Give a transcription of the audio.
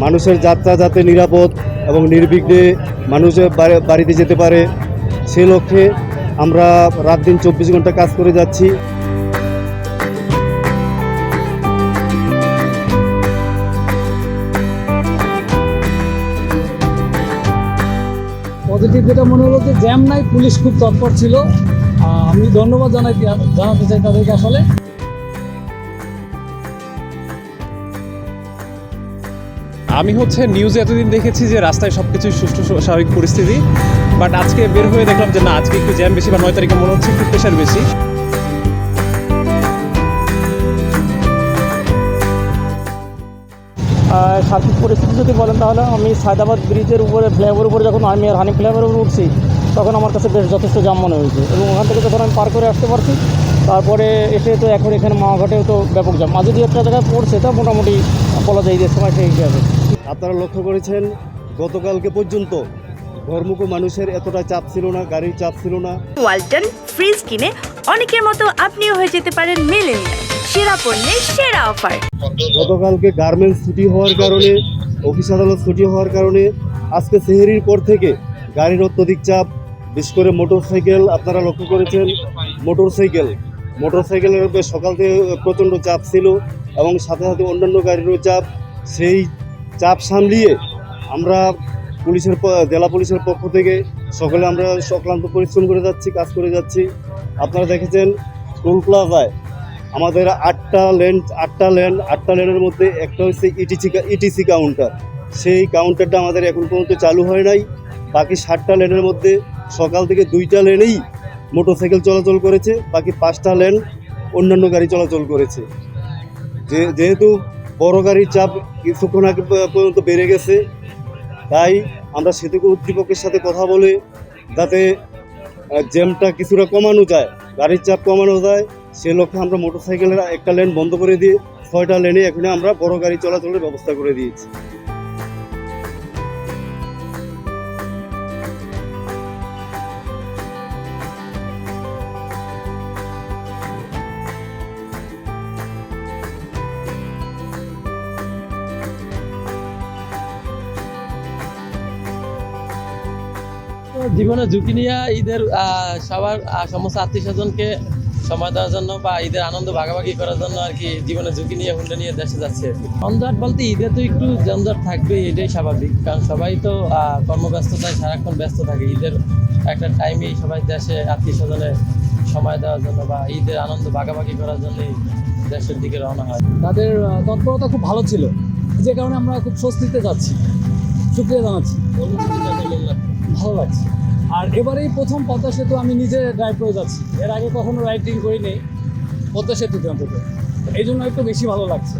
মানুষের যাত্রা যাতে নিরাপদ এবং নির্বিঘ্নে মানুষের বাড়িতে যেতে পারে সে লক্ষ্যে আমরা রাত দিন 24 ঘন্টা কাজ করে যাচ্ছি। পজিটিভ যেটা মনে হলো যে জ্যাম নাই, পুলিশ খুব তৎপর ছিল। আমি ধন্যবাদ জানাতে চাই তাদেরকে। আসলে আমি নিউজে এতদিন দেখেছি যে রাস্তায় সব কিছুই সুষ্ঠু স্বাভাবিক পরিস্থিতি, বাট আজকে বের হয়ে দেখলাম যে না, আজকে একটু জ্যাম বেশি, বা 9 তারিখে মনে হচ্ছে একটু প্রেশার বেশি। সার্বিক পরিস্থিতি যদি বলেন তাহলে আমি সায়দাবাদ ব্রিজের উপরে ফ্লাইওভারের উপরে যখন আমি আর হানি ফ্লাইওভারের উপরে উঠছি তখন আমার কাছে বেশ যথেষ্ট জাম মনে হয়েছে, এবং ওখান থেকে যখন আমি পার করে আসতে পারছি তারপরে এসে তো এখন এখানে মাওঘাটেও তো ব্যাপক জাম। মাঝে দিয়ে একটা জায়গায় পড়ছে, তা মোটামুটি বলা যায় ঈদের সময় সেই হিসাবে। আপনারা লক্ষ্য করেছেন গতকালকে পর্যন্ত ঘরমুখো মানুষের এতটা চাপ ছিল না, গাড়ির চাপ ছিল না। ওয়ালটন ফ্রিজ কিনে অনেকের মতো আপনিও হয়ে যেতে পারেন মিলেনিয়াল, সেরা পণ্যের সেরা অফার। গতকালকে গার্মেন্টস ছুটি হওয়ার কারণে, অফিস আদালত ছুটি হওয়ার কারণে আজকে সেহরির পর থেকে গাড়ির অত্যধিক চাপ, বিশেষ করে মোটরসাইকেল। আপনারা লক্ষ্য করেছেন মোটরসাইকেলের উপরে সকাল থেকে প্রচণ্ড চাপ ছিল, এবং সাথে সাথে অন্যান্য গাড়িরও চাপ। সেই চাপ সামলিয়ে আমরা জেলা পুলিশের পক্ষ থেকে সকলে আমরা অক্লান্ত পরিশ্রম করে যাচ্ছি, কাজ করে যাচ্ছি। আপনারা দেখেছেন টোল প্লাজায় আমাদের 8টা লেনের মধ্যে একটা হচ্ছে ইটিসি কাউন্টার। সেই কাউন্টারটা আমাদের এখন পর্যন্ত চালু হয় নাই। বাকি 7টা লেনের মধ্যে সকাল থেকে 2টা লেনেই মোটরসাইকেল চলাচল করেছে, বাকি 5টা লেন অন্যান্য গাড়ি চলাচল করেছে। যেহেতু বড় গাড়ির চাপ কিছুক্ষণ আগে পর্যন্ত বেড়ে গেছে, তাই আমরা সেতু কর্তৃপক্ষের সাথে কথা বলে যাতে জ্যামটা কিছুটা কমানো যায়, গাড়ির চাপ কমানো যায়, সে লক্ষ্যে আমরা মোটরসাইকেলের একটা লেন বন্ধ করে দিয়ে 6টা লেনে এখানে আমরা বড় গাড়ি চলাচলের ব্যবস্থা করে দিয়েছি। জীবনে ঝুঁকি নিয়ে ঈদের সবার সমস্ত আত্মীয় স্বজনকে সময় দেওয়ার জন্য বা ঈদের আনন্দ ভাগাভাগি করার জন্য আর কি জীবনে ঝুঁকি নিয়ে হুন্ডা নিয়ে দেশে যাচ্ছে। জঞ্জাট বলতে ঈদে তো একটু জঞ্জাট থাকবেই, এটাই স্বাভাবিক, কারণ সবাই তো কর্মব্যস্ততায় সারাক্ষণ ব্যস্ত থাকে। ঈদের একটা টাইমেই সবাই দেশে আত্মীয় স্বজনে সময় দেওয়ার জন্য বা ঈদের আনন্দ ভাগাভাগি করার জন্যই দেশের দিকে রওনা হয়। তাদের তৎপরতা খুব ভালো ছিল, যে কারণে আমরা খুব স্বস্তিতে যাচ্ছি। শুক্রিয়া জানাচ্ছি, ভালো লাগছে। আর এবারেই প্রথম পদ্মা সেতু আমি নিজে ড্রাইভ করে যাচ্ছি, এর আগে কখনো রাইডিং করিনি পদ্মা সেতুতে, অন্তত এই জন্য একটু বেশি ভালো লাগছে।